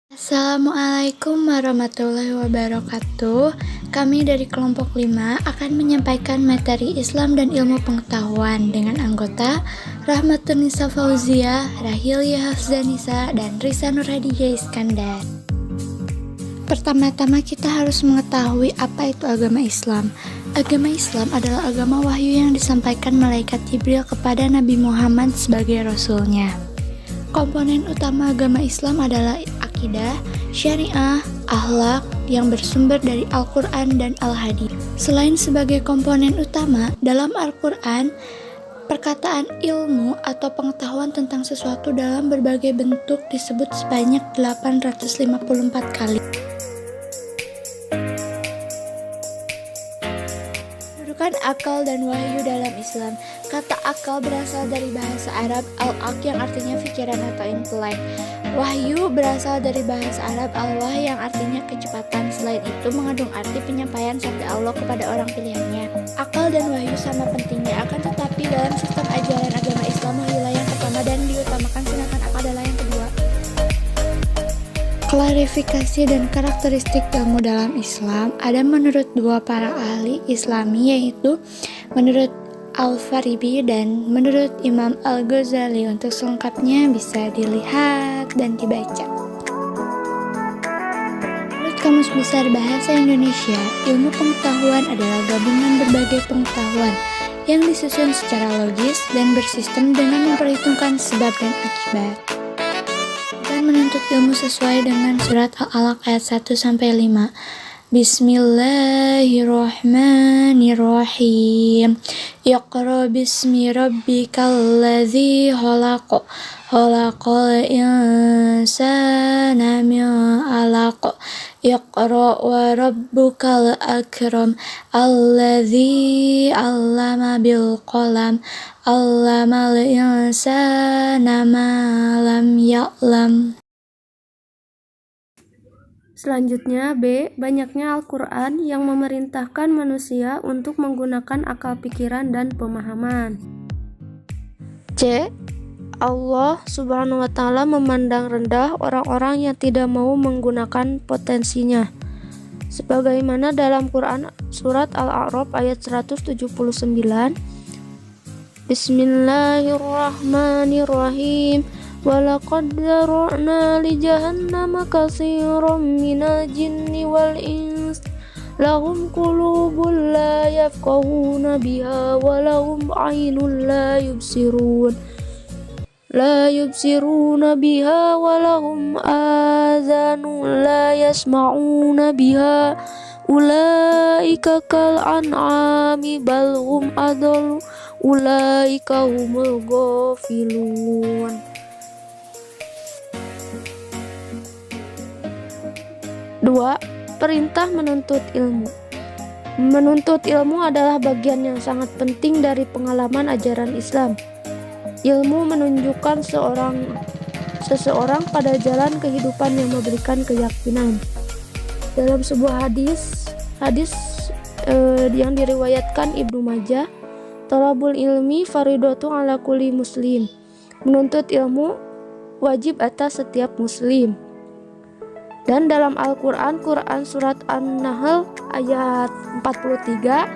Assalamualaikum warahmatullahi wabarakatuh. Kami dari kelompok 5 akan menyampaikan materi Islam dan ilmu pengetahuan dengan anggota Rahmatun-Nisa Fauzia, Rahilya Hafzanisa, dan Risa Nurhadijah Iskandar. Pertama-tama kita harus mengetahui apa itu agama Islam. Agama Islam adalah agama wahyu yang disampaikan malaikat Jibril kepada Nabi Muhammad sebagai rasulnya. Komponen utama agama Islam adalah akidah, syariah, akhlak yang bersumber dari Al-Quran dan Al-Hadits. Selain sebagai komponen utama, dalam Al-Quran, perkataan ilmu atau pengetahuan tentang sesuatu dalam berbagai bentuk disebut sebanyak 854 kali. Kedudukan akal dan wahyu dalam Islam. Kata akal berasal dari bahasa Arab al-aq yang artinya pikiran atau intelek. Wahyu berasal dari bahasa Arab al-wah yang artinya kecepatan. Selain itu mengandung arti penyampaian sabda Allah kepada orang pilihannya. Akal dan wahyu sama pentingnya, akan tetapi dalam sistem ajaran agama Islam wahyu yang pertama dan diutamakan, sedangkan akal adalah yang kedua. Klarifikasi dan karakteristik ilmu dalam Islam ada menurut dua para ahli Islami, yaitu menurut Al-Farabi dan menurut Imam Al-Ghazali. Untuk selengkapnya bisa dilihat dan dibaca. Menurut Kamus Besar Bahasa Indonesia, ilmu pengetahuan adalah gabungan berbagai pengetahuan yang disusun secara logis dan bersistem dengan memperhitungkan sebab dan akibat, dan menuntut ilmu sesuai dengan surat Al-Alaq ayat 1-5. Bismillahirrahmanirrahim. Iqra bismi rabbikal ladzi khalaq. Khalaqal insana min 'alaq. Iqra wa rabbukal akram. Alladzi 'allama bil qalam. 'Allamal insana ma lam ya'lam. Selanjutnya B. Banyaknya Al-Quran yang memerintahkan manusia untuk menggunakan akal pikiran dan pemahaman. C. Allah Subhanahu wa Ta'ala memandang rendah orang-orang yang tidak mau menggunakan potensinya, sebagaimana dalam Quran surat Al-A'raf ayat 179. Bismillahirrahmanirrahim. Walaqad zara'na li jahannama katsiran minal jinni wal ins lahum qulubun la yafqahuna biha wa lahum 'ainun la yubsiruna biha wa lahum adhanun la yasma'una biha ulaika kal an'ami bal hum adall ulaika humul ghafilun. 2. Perintah menuntut ilmu. Menuntut ilmu adalah bagian yang sangat penting dari pengalaman ajaran Islam. Ilmu menunjukkan seseorang pada jalan kehidupan yang memberikan keyakinan. Dalam sebuah hadis yang diriwayatkan Ibnu Majah, thalabul ilmi faridatun ala kulli muslim. Menuntut ilmu wajib atas setiap muslim. Dan dalam Al-Quran, surat An-Nahl ayat 43,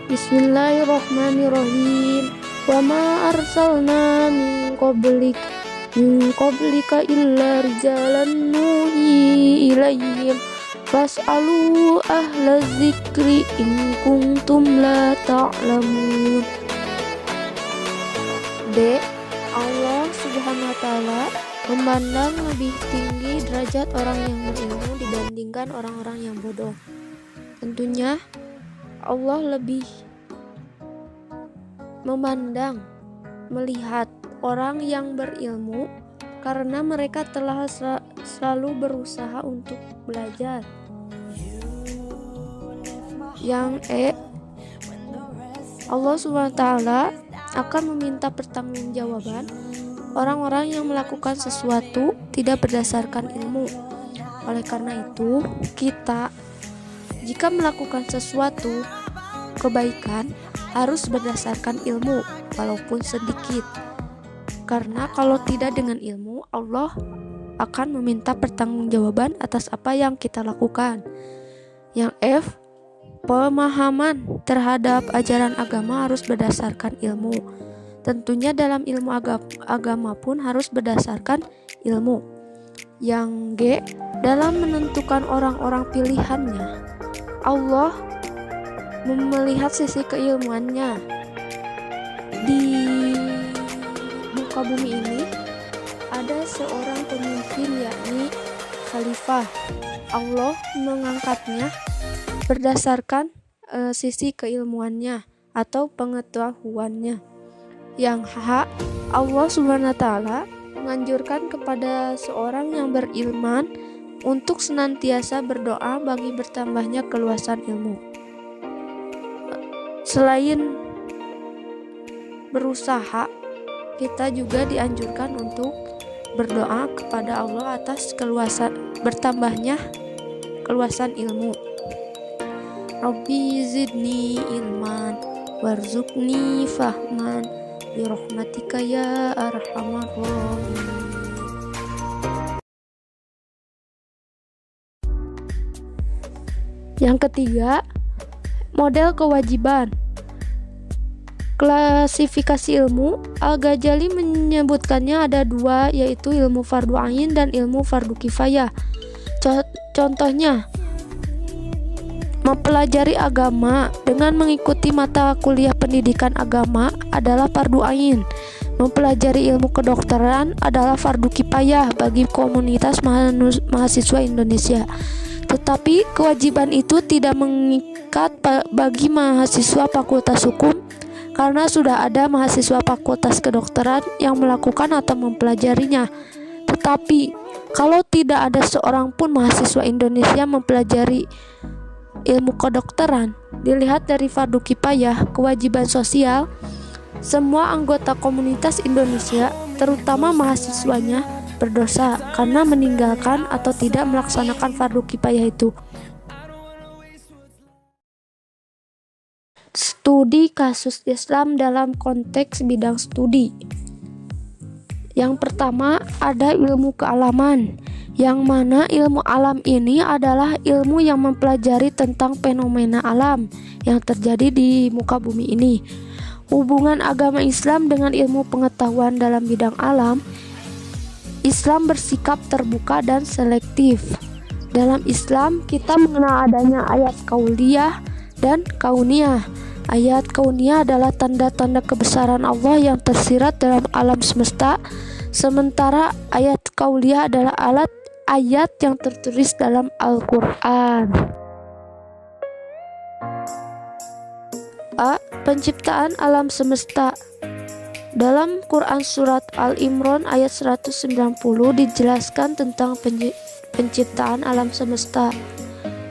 Bismillahirrahmanirrahim. Wa ma arsalna min qablika illa rijalan nuhi ilaihim fas'alu ahla dzikri in kuntum la ta'lamun. D. Allah Subhanahu wa Ta'ala memandang lebih tinggi derajat orang yang berilmu dibandingkan orang-orang yang bodoh. Tentunya Allah lebih melihat orang yang berilmu karena mereka telah selalu berusaha untuk belajar. Yang E. Allah SWT akan meminta pertanggungjawaban orang-orang yang melakukan sesuatu tidak berdasarkan ilmu. Oleh karena itu, kita jika melakukan sesuatu kebaikan harus berdasarkan ilmu, walaupun sedikit. Karena kalau tidak dengan ilmu, Allah akan meminta pertanggungjawaban atas apa yang kita lakukan. Yang F, pemahaman terhadap ajaran agama harus berdasarkan ilmu. Tentunya dalam ilmu agama pun harus berdasarkan ilmu. Yang G, dalam menentukan orang-orang pilihannya, Allah melihat sisi keilmuannya. Di muka bumi ini ada seorang pemimpin, yakni khalifah. Allah mengangkatnya berdasarkan sisi keilmuannya atau pengetahuannya. Yang H, Allah SWT menganjurkan kepada seorang yang beriman untuk senantiasa berdoa bagi bertambahnya keluasan ilmu. Selain berusaha, kita juga dianjurkan untuk berdoa kepada Allah atas bertambahnya keluasan ilmu. Rabbi zidni ilman warzuqni fahman birahmatika ya arhamar rahimin. Yang ketiga, model kewajiban. Klasifikasi ilmu, Al-Ghazali menyebutkannya ada dua, yaitu ilmu fardu ain dan ilmu fardu kifayah. Contohnya, mempelajari agama dengan mengikuti mata kuliah pendidikan agama adalah fardu ain. Mempelajari ilmu kedokteran adalah fardu kifayah bagi komunitas mahasiswa Indonesia. Tetapi kewajiban itu tidak mengikat bagi mahasiswa Fakultas Hukum, karena sudah ada mahasiswa Fakultas Kedokteran yang melakukan atau mempelajarinya. Tetapi kalau tidak ada seorang pun mahasiswa Indonesia mempelajari ilmu kedokteran, dilihat dari fardu kifayah, kewajiban sosial, semua anggota komunitas Indonesia, terutama mahasiswanya, berdosa karena meninggalkan atau tidak melaksanakan fardu kifayah itu. Studi kasus Islam dalam konteks bidang studi. Yang pertama, ada ilmu kealaman, yang mana ilmu alam ini adalah ilmu yang mempelajari tentang fenomena alam yang terjadi di muka bumi ini. Hubungan agama Islam dengan ilmu pengetahuan dalam bidang alam, Islam bersikap terbuka dan selektif. Dalam Islam, kita mengenal adanya ayat kauliyah dan kauniyah. Ayat kauniyah adalah tanda-tanda kebesaran Allah yang tersirat dalam alam semesta, sementara ayat kauliyah adalah ayat yang tertulis dalam Al-Quran. A. Penciptaan alam semesta. Dalam Quran surat Al-Imran ayat 190 dijelaskan tentang penciptaan alam semesta.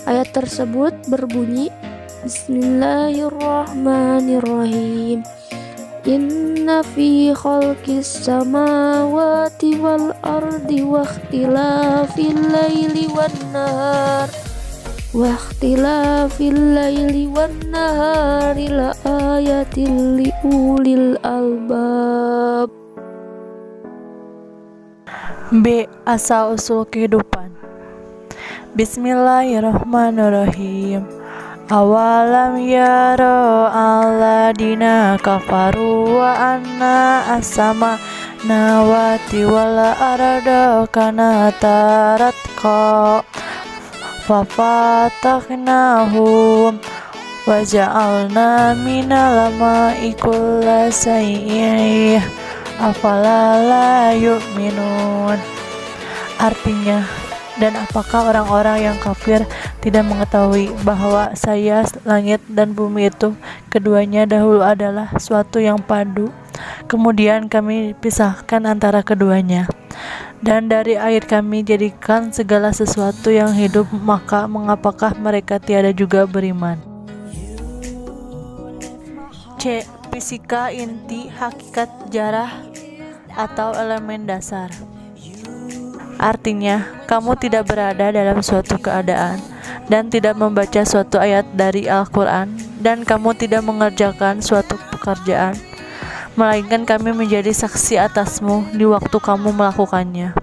Ayat tersebut berbunyi, Bismillahirrahmanirrahim. Inna fi khalqis samawati wal ardi wa ikhtilafil laili wan nahari la ayatil li ulil albab. B. Asal-usul kehidupan. Bismillahirrahmanirrahim. Awalam yaro alladina kafaru wa anna asama nawati wala arada kana taratqa fafataknahum wa ja'alna minal ma'i kulla sayyi afala la yu'minun. Artinya, dan apakah orang-orang yang kafir tidak mengetahui bahwa saya, langit dan bumi itu keduanya dahulu adalah suatu yang padu, kemudian kami pisahkan antara keduanya, dan dari air kami jadikan segala sesuatu yang hidup, maka mengapakah mereka tiada juga beriman? C. Fisika inti, hakikat jarah atau elemen dasar. Artinya, kamu tidak berada dalam suatu keadaan dan tidak membaca suatu ayat dari Al-Quran, dan kamu tidak mengerjakan suatu pekerjaan, melainkan kami menjadi saksi atasmu di waktu kamu melakukannya.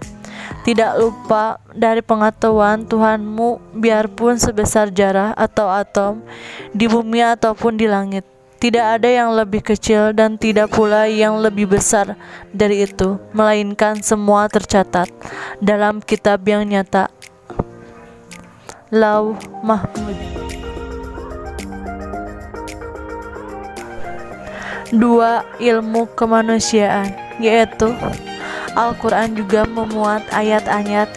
Tidak lupa dari pengetahuan Tuhanmu biarpun sebesar zarah atau atom di bumi ataupun di langit. Tidak ada yang lebih kecil dan tidak pula yang lebih besar dari itu, melainkan semua tercatat dalam kitab yang nyata, Lauh Mahfuz. 2. Ilmu kemanusiaan, yaitu Al-Quran juga memuat ayat-ayat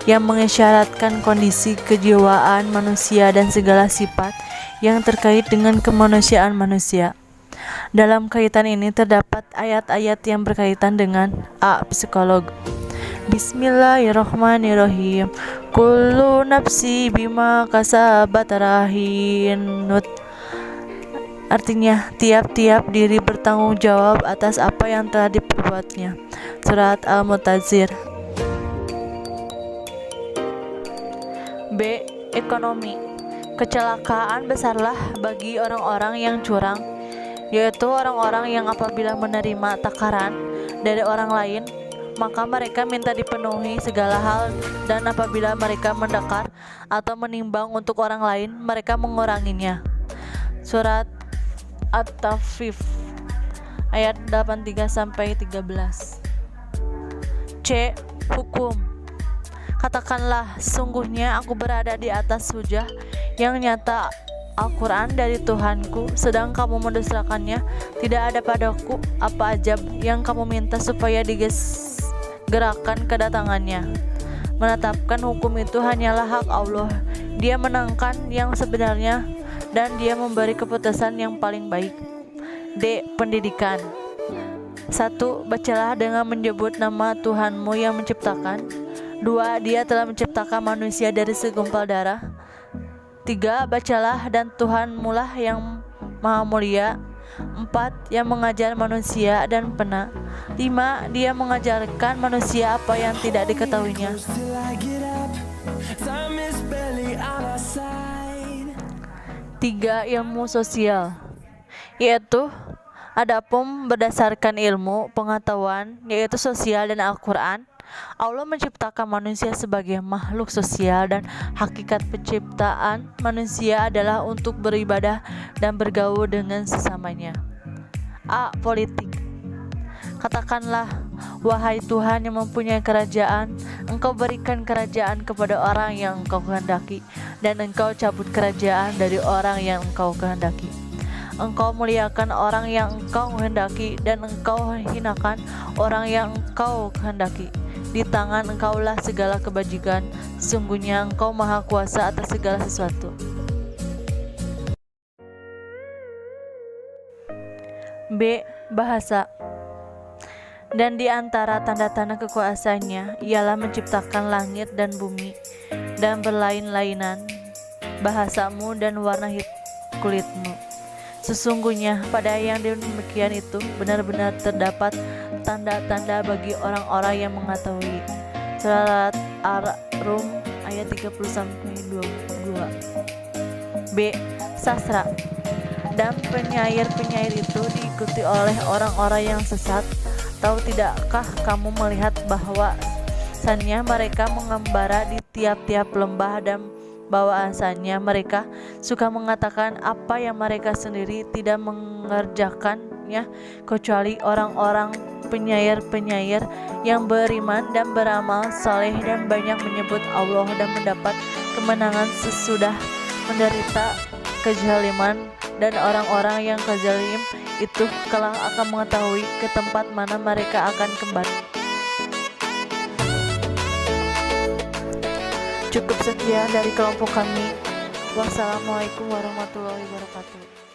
yang mengisyaratkan kondisi kejiwaan manusia dan segala sifat yang terkait dengan kemanusiaan manusia. Dalam kaitan ini terdapat ayat-ayat yang berkaitan dengan psikolog. Bismillahirrahmanirrahim. Kullu nafsi bima kasabat rahinut. Artinya, tiap-tiap diri bertanggung jawab atas apa yang telah diperbuatnya. Surat Al-Mutazir. B. Ekonomi. Kecelakaan besarlah bagi orang-orang yang curang, yaitu orang-orang yang apabila menerima takaran dari orang lain, maka mereka minta dipenuhi segala hal, dan apabila mereka mendakar atau menimbang untuk orang lain, mereka menguranginya. Surat At-Tafif ayat 83-13. C. Hukum. Katakanlah, sungguhnya aku berada di atas hujah yang nyata Al-Quran dari Tuhanku, sedang kamu mendustakannya. Tidak ada padaku apa ajab yang kamu minta supaya digerakkan kedatangannya. Menetapkan hukum itu hanyalah hak Allah. Dia menangkan yang sebenarnya dan dia memberi keputusan yang paling baik. D. Pendidikan. 1. Bacalah dengan menyebut nama Tuhanmu yang menciptakan. 2. Dia telah menciptakan manusia dari segumpal darah. 3. Bacalah dan Tuhanmu lah yang maha mulia. 4. Yang mengajar manusia dan pena. 5. Dia mengajarkan manusia apa yang tidak diketahuinya. 3. Ilmu sosial, yaitu adapun berdasarkan ilmu pengetahuan, yaitu sosial dan Al-Quran, Allah menciptakan manusia sebagai makhluk sosial dan hakikat penciptaan manusia adalah untuk beribadah dan bergaul dengan sesamanya. A. Politik. Katakanlah, wahai Tuhan yang mempunyai kerajaan, Engkau berikan kerajaan kepada orang yang Engkau kehendaki, dan Engkau cabut kerajaan dari orang yang Engkau kehendaki. Engkau muliakan orang yang Engkau kehendaki, dan Engkau hinakan orang yang Engkau kehendaki. Di tangan Engkaulah segala kebajikan, sesungguhnya Engkau maha kuasa atas segala sesuatu. B. Bahasa. Dan di antara tanda-tanda kekuasaannya ialah menciptakan langit dan bumi dan berlain-lainan bahasamu dan warna kulitmu. Sesungguhnya pada yang demikian itu benar-benar terdapat tanda-tanda bagi orang-orang yang mengetahui. Surat Ar-Rum ayat 30-22. B. Sastra. Dan penyair-penyair itu diikuti oleh orang-orang yang sesat. Tahu tidakkah kamu melihat bahwasannya mereka mengembara di tiap-tiap lembah, dan bahwasannya mereka suka mengatakan apa yang mereka sendiri tidak mengerjakannya, kecuali orang-orang penyair-penyair yang beriman dan beramal saleh dan banyak menyebut Allah dan mendapat kemenangan sesudah menderita kezaliman, dan orang-orang yang kezalim itu kelak akan mengetahui ke tempat mana mereka akan kembali. Cukup sekian dari kelompok kami. Wassalamualaikum warahmatullahi wabarakatuh.